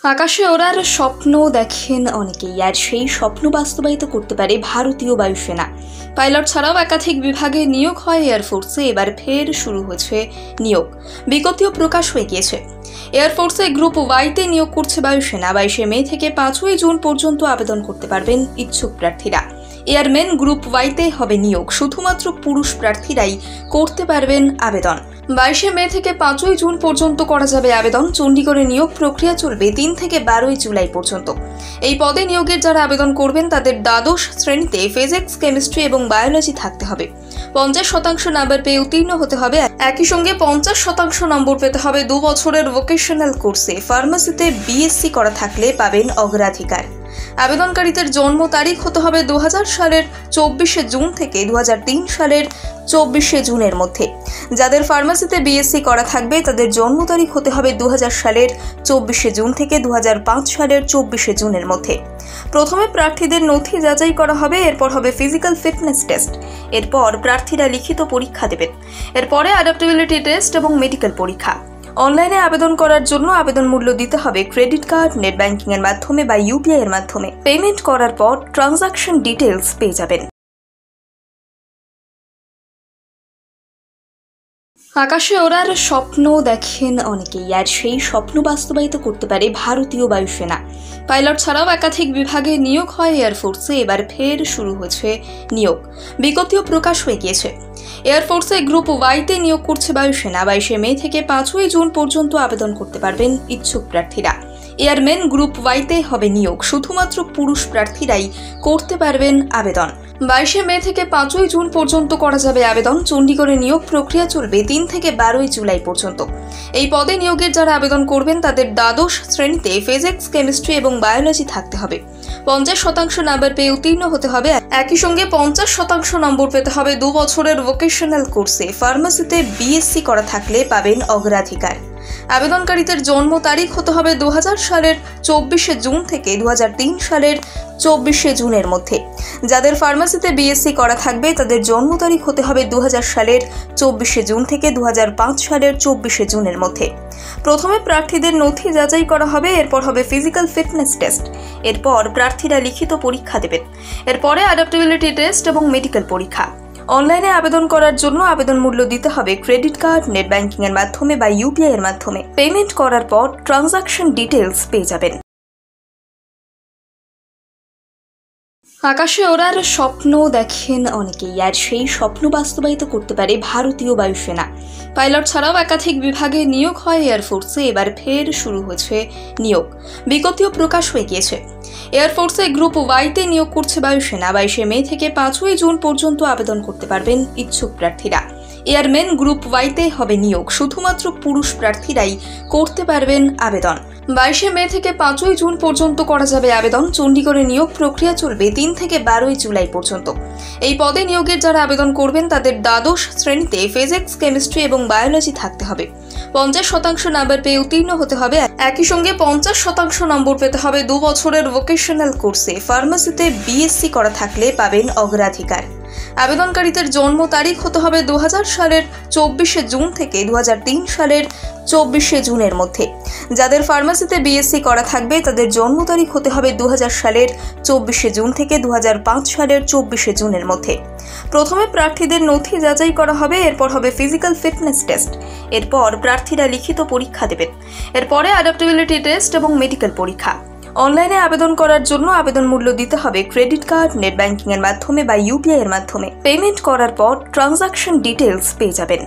আকাশে ওড়ার স্বপ্ন দেখেন অনেকেই, আর সেই স্বপ্ন বাস্তবায়িত করতে পারে ভারতীয় বায়ুসেনা। পাইলট ছাড়াও একাধিক বিভাগে নিয়োগ হয় এয়ারফোর্সে। এবার ফের শুরু হয়েছে নিয়োগ, বিজ্ঞপ্তিও প্রকাশ হয়ে গিয়েছে। এয়ারফোর্সে গ্রুপ ওয়াইতে নিয়োগ করছে বায়ুসেনা। 22 মে থেকে 5 জুন পর্যন্ত আবেদন করতে পারবেন ইচ্ছুক প্রার্থীরা। এয়ারম্যান গ্রুপ ওয়াইতে হবে নিয়োগ, শুধুমাত্র পুরুষ প্রার্থীরাই করতে পারবেন আবেদন। 22 মে থেকে 5 জুন পর্যন্ত করা যাবে আবেদন। চণ্ডীগড়ে নিয়োগ প্রক্রিয়া চলবে 3 থেকে 12 জুলাই পর্যন্ত। এই পদে নিয়োগের যারা আবেদন করবেন তাদের দ্বাদশ শ্রেণীতে ফিজিক্স, কেমিস্ট্রি এবং বায়োলজি থাকতে হবে। 50% নাম্বার পেয়ে উত্তীর্ণ হতে হবে। একই সঙ্গে 50% নম্বর পেতে হবে 2 বছরের ভোকেশনাল কোর্সে। ফার্মাসিতে বিএসসি করা থাকলে পাবেন অগ্রাধিকার। আবেদনকারীদের জন্ম তারিখ হতে হবে 2000 সালের 24 জুন থেকে 2003 সালের 24 জুনের মধ্যে। যাদের ফার্মাসিতে বিএসসি করা থাকবে তাদের জন্ম তারিখ হতে হবে 2000 সালের 24 জুন থেকে 2005 সালের 24 জুনের মধ্যে। প্রথমে প্রার্থীদের নথি যাচাই করা হবে, এরপর হবে ফিজিক্যাল ফিটনেস টেস্ট। এরপর প্রার্থীরা লিখিত পরীক্ষা দেবেন। এরপরে অ্যাডাপ্টেবিলিটি টেস্ট এবং মেডিকেল পরীক্ষা। অনলাইনে আবেদন করার জন্য আবেদন মূল্য দিতে হবে ক্রেডিট কার্ড, নেট ব্যাংকিং এর মাধ্যমে বা ইউপিআই এর মাধ্যমে। পেমেন্ট করার পর ট্রানজাকশন ডিটেইলস পেয়ে যাবেন। আকাশে ওড়ার স্বপ্ন দেখেন অনেকেই, আর সেই স্বপ্ন বাস্তবায়িত করতে পারে ভারতীয় বায়ুসেনা। পাইলট ছাড়াও একাধিক বিভাগে নিয়োগ হয় এয়ারফোর্সে। এবার ফের শুরু হয়েছে নিয়োগ, বিজ্ঞপ্তিও প্রকাশ হয়ে গিয়েছে। এয়ারফোর্সে গ্রুপ ওয়াইতে নিয়োগ করছে বায়ুসেনা। 22 মে থেকে 5 জুন পর্যন্ত আবেদন করতে পারবেন ইচ্ছুক প্রার্থীরা। এয়ারম্যান গ্রুপ ওয়াইতে হবে নিয়োগ, শুধুমাত্র পুরুষ প্রার্থীরাই করতে পারবেন আবেদন। 22 মে থেকে 5 জুন পর্যন্ত করা যাবে আবেদন। চণ্ডীগড়ে নিয়োগ প্রক্রিয়া চলবে 3 থেকে 12 জুলাই পর্যন্ত। এই পদে নিয়োগের যারা আবেদন করবেন তাদের দ্বাদশ শ্রেণীতে ফিজিক্স, কেমিস্ট্রি এবং বায়োলজি থাকতে হবে। 50% নাম্বার পেয়ে উত্তীর্ণ হতে হবে। একই সঙ্গে 50% নম্বর পেতে হবে 2 বছরের ভোকেশনাল কোর্সে। ফার্মাসিতে বিএসসি করা থাকলে পাবেন অগ্রাধিকার। আবেদনকারীদের জন্ম তারিখ হতে হবে 2000 সালের 24 জুন থেকে 2003 সালের 24 জুনের মধ্যে। যাদের ফার্মাসিতে বিএসসি করা থাকবে তাদের জন্ম তারিখ হতে হবে 2000 সালের 24 জুন থেকে 2005 সালের 24 জুনের মধ্যে। প্রথমে প্রার্থীদের নথি যাচাই করা হবে, এরপর হবে ফিজিক্যাল ফিটনেস টেস্ট। এরপর প্রার্থীরা লিখিত পরীক্ষা দেবেন। এরপরে অ্যাডাপ্টেবিলিটি টেস্ট এবং মেডিকেল পরীক্ষা। অনলাইনে আবেদন করার জন্য আবেদন মূল্য দিতে হবে ক্রেডিট কার্ড, নেট ব্যাংকিং এর মাধ্যমে বা ইউপিআই এর মাধ্যমে। পেমেন্ট করার পর ট্রানজাকশন ডিটেইলস পেয়ে যাবেন। আকাশে ওড়ার স্বপ্ন দেখেন অনেকেই, আর সেই স্বপ্ন বাস্তবায়িত করতে পারে ভারতীয় বায়ুসেনা। পাইলট ছাড়াও একাধিক বিভাগে নিয়োগ হয় এয়ারফোর্সে। এবার ফের শুরু হয়েছে নিয়োগ, বিজ্ঞপ্তিও প্রকাশ হয়ে গিয়েছে। এয়ারফোর্সে গ্রুপ ওয়াইতে নিয়োগ করছে বায়ুসেনা। 22 মে থেকে 5 জুন পর্যন্ত আবেদন করতে পারবেন ইচ্ছুক প্রার্থীরা। এয়ারম্যান গ্রুপ ওয়াইতে হবে নিয়োগ, শুধুমাত্র পুরুষ প্রার্থীরাই করতে পারবেন আবেদন। 22 মে থেকে 5 জুন পর্যন্ত করা যাবে আবেদন। চণ্ডীগড়ে নিয়োগ প্রক্রিয়া চলবে 3 থেকে 12 জুলাই পর্যন্ত। এই পদে নিয়োগের যারা আবেদন করবেন তাদের দ্বাদশ শ্রেণীতে ফিজিক্স, কেমিস্ট্রি এবং বায়োলজি থাকতে হবে। 50% নাম্বার পেয়ে উত্তীর্ণ হতে হবে। একই সঙ্গে 50% নম্বর পেতে হবে 2 বছরের ভোকেশনাল কোর্সে। ফার্মাসিতে বিএসসি করা থাকলে পাবেন অগ্রাধিকার। আবেদনকারীদের জন্ম তারিখ হতে হবে 2000 সালের 24 জুন থেকে 2003 সালের 24 জুনের মধ্যে। যাদের ফার্মাসিতে বিএসসি করা থাকবে তাদের জন্ম তারিখ হতে হবে 2000 সালের 24 জুন থেকে 2005 সালের 24 জুনের মধ্যে। প্রথমে প্রার্থীদের নথি যাচাই করা হবে, এরপর হবে ফিজিক্যাল ফিটনেস টেস্ট। এরপর প্রার্থীরা লিখিত পরীক্ষা দেবেন। এরপরে অ্যাডাপ্টেবিলিটি টেস্ট এবং মেডিকেল পরীক্ষা। অনলাইনে আবেদন করার জন্য আবেদন মূল্য দিতে হবে ক্রেডিট কার্ড, নেট ব্যাংকিং এর মাধ্যমে বা ইউপিআই এর মাধ্যমে। পেমেন্ট করার পর ট্রানজাকশন ডিটেইলস পেয়ে যাবেন।